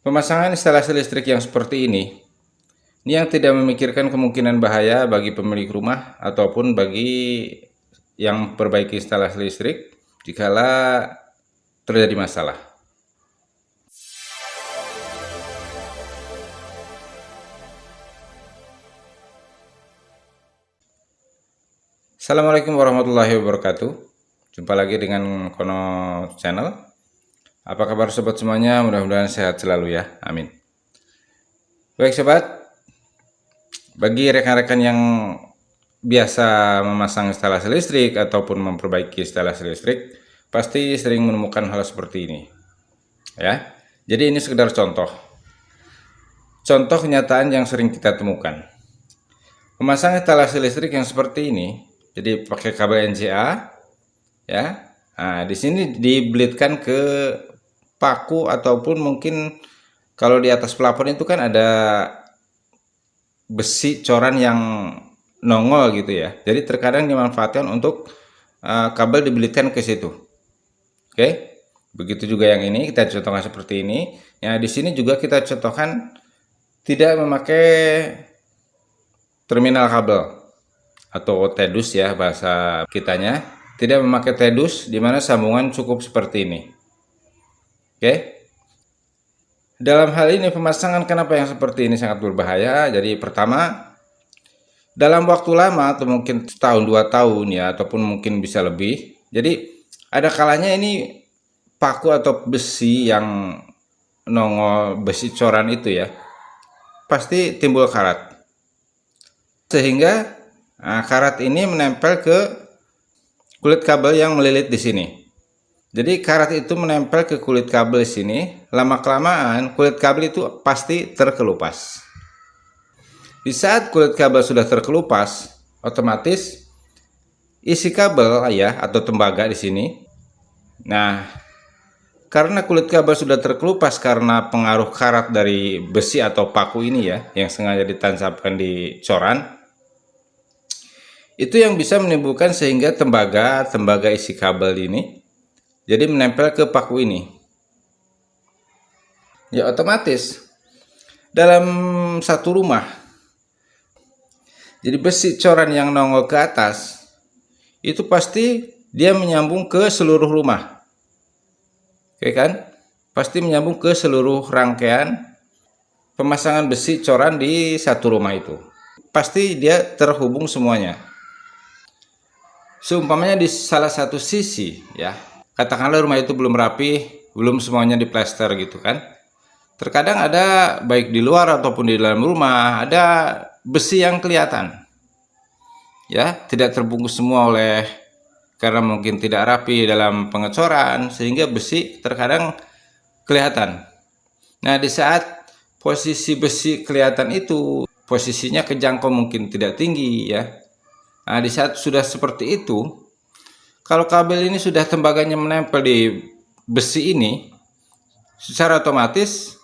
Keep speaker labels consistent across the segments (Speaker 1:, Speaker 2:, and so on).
Speaker 1: Pemasangan instalasi listrik yang seperti ini yang tidak memikirkan kemungkinan bahaya bagi pemilik rumah ataupun bagi yang perbaiki instalasi listrik jikala terjadi masalah. Assalamualaikum warahmatullahi wabarakatuh. Jumpa lagi dengan Kono Channel. Apa kabar sobat semuanya? Mudah-mudahan sehat selalu ya. Amin. Baik sobat, bagi rekan-rekan yang biasa memasang instalasi listrik ataupun memperbaiki instalasi listrik, pasti sering menemukan hal seperti ini. Ya. Jadi ini sekedar contoh kenyataan yang sering kita temukan. Memasang instalasi listrik yang seperti ini, jadi pakai kabel NCA, ya. Nah, di sini dibelitkan ke paku ataupun mungkin kalau di atas plafon itu kan ada besi coran yang nongol gitu ya. Jadi terkadang dimanfaatkan untuk kabel dibelitkan ke situ. Oke. Begitu juga yang ini kita contohkan seperti ini. Ya, di sini juga kita contohkan tidak memakai terminal kabel atau tedus ya bahasa kitanya, tidak memakai tedus di mana sambungan cukup seperti ini. Oke. Dalam hal ini pemasangan kenapa yang seperti ini sangat berbahaya? Jadi pertama, dalam waktu lama atau mungkin setahun 2 tahun ya ataupun mungkin bisa lebih. Jadi ada kalanya ini paku atau besi yang nongol, besi coran itu ya, pasti timbul karat. Sehingga karat ini menempel ke kulit kabel yang melilit di sini. Jadi karat itu menempel ke kulit kabel di sini, lama-kelamaan kulit kabel itu pasti terkelupas. Di saat kulit kabel sudah terkelupas, otomatis isi kabel ya atau tembaga di sini. Nah, karena kulit kabel sudah terkelupas karena pengaruh karat dari besi atau paku ini ya, yang sengaja ditancapkan di coran, itu yang bisa menimbulkan sehingga tembaga isi kabel ini jadi menempel ke paku ini. Ya otomatis dalam satu rumah, jadi besi coran yang nongol ke atas itu pasti dia menyambung ke seluruh rumah. Oke kan? Pasti menyambung ke seluruh rangkaian pemasangan besi coran di satu rumah itu. Pasti dia terhubung semuanya. Seumpamanya di salah satu sisi ya, katakanlah rumah itu belum rapi, belum semuanya diplester gitu kan. Terkadang ada baik di luar ataupun di dalam rumah ada besi yang kelihatan. Ya, tidak terbungkus semua oleh karena mungkin tidak rapi dalam pengecoran sehingga besi terkadang kelihatan. Nah, di saat posisi besi kelihatan itu posisinya kejangkau mungkin tidak tinggi ya. Nah, di saat sudah seperti itu, kalau kabel ini sudah tembaganya menempel di besi ini, secara otomatis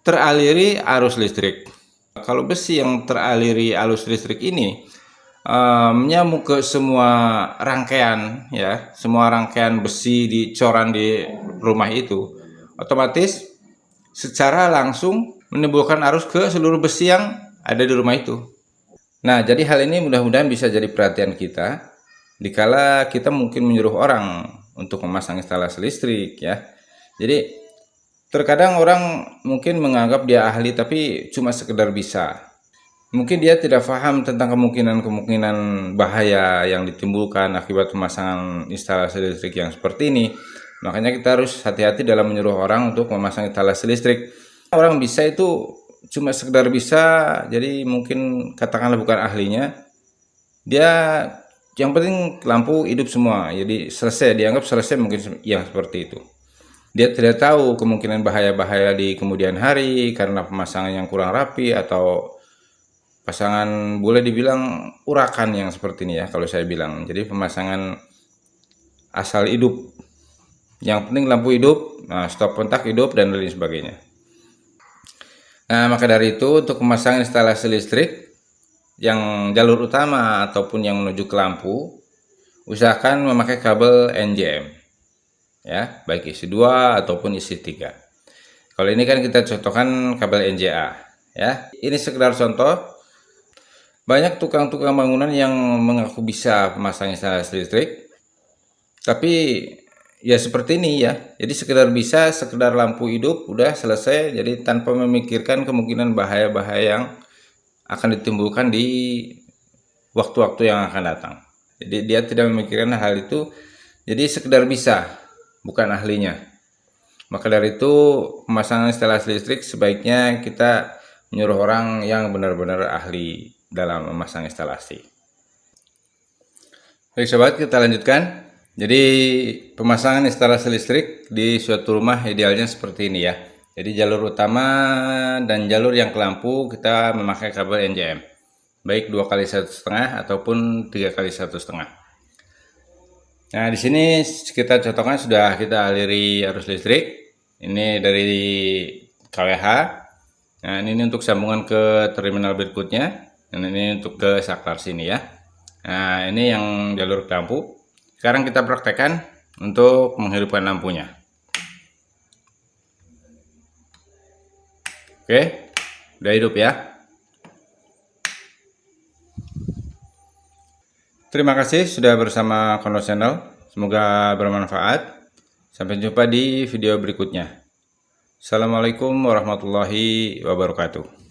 Speaker 1: teraliri arus listrik. Kalau besi yang teraliri arus listrik ini menyambung ke semua rangkaian ya, semua rangkaian besi di coran di rumah itu, otomatis secara langsung menimbulkan arus ke seluruh besi yang ada di rumah itu. Nah, jadi hal ini mudah-mudahan bisa jadi perhatian kita dikala kita mungkin menyuruh orang untuk memasang instalasi listrik ya. Jadi terkadang orang mungkin menganggap dia ahli tapi cuma sekedar bisa. Mungkin dia tidak paham tentang kemungkinan bahaya yang ditimbulkan akibat pemasangan instalasi listrik yang seperti ini. Makanya kita harus hati-hati dalam menyuruh orang untuk memasang instalasi listrik. Orang bisa itu cuma sekedar bisa, jadi mungkin katakanlah bukan ahlinya, dia yang penting lampu hidup semua, jadi selesai, dianggap selesai mungkin yang seperti itu. Dia tidak tahu kemungkinan bahaya-bahaya di kemudian hari karena pemasangan yang kurang rapi atau pasangan boleh dibilang urakan yang seperti ini ya kalau saya bilang. Jadi pemasangan asal hidup, yang penting lampu hidup, nah, stop kontak hidup dan lain sebagainya. Nah, maka dari itu untuk memasang instalasi listrik yang jalur utama ataupun yang menuju ke lampu, usahakan memakai kabel NJM. Ya, baik isi 2 ataupun isi 3. Kalau ini kan kita contohkan kabel NJA ya. Ini sekedar contoh. Banyak tukang-tukang bangunan yang mengaku bisa memasang instalasi listrik, tapi ya seperti ini ya. Jadi sekedar bisa, sekedar lampu hidup udah selesai. Jadi tanpa memikirkan kemungkinan bahaya-bahaya yang akan ditimbulkan di waktu-waktu yang akan datang. Jadi dia tidak memikirkan hal itu. Jadi sekedar bisa, bukan ahlinya. Maka dari itu pemasangan instalasi listrik sebaiknya kita menyuruh orang yang benar-benar ahli dalam memasang instalasi. Baik sobat, kita lanjutkan. Jadi pemasangan instalasi listrik di suatu rumah idealnya seperti ini ya. Jadi jalur utama dan jalur yang ke lampu kita memakai kabel NJM. Baik 2 kali 1,5 ataupun 3 kali 1,5. Nah, di sini kita contohkan sudah kita aliri arus listrik. Ini dari KWH. Nah, ini untuk sambungan ke terminal berikutnya. Dan ini untuk ke saklar sini ya. Nah, ini yang jalur ke lampu. Sekarang kita praktekkan untuk menghidupkan lampunya. Oke, udah hidup ya. Terima kasih sudah bersama Kono Channel. Semoga bermanfaat. Sampai jumpa di video berikutnya. Assalamualaikum warahmatullahi wabarakatuh.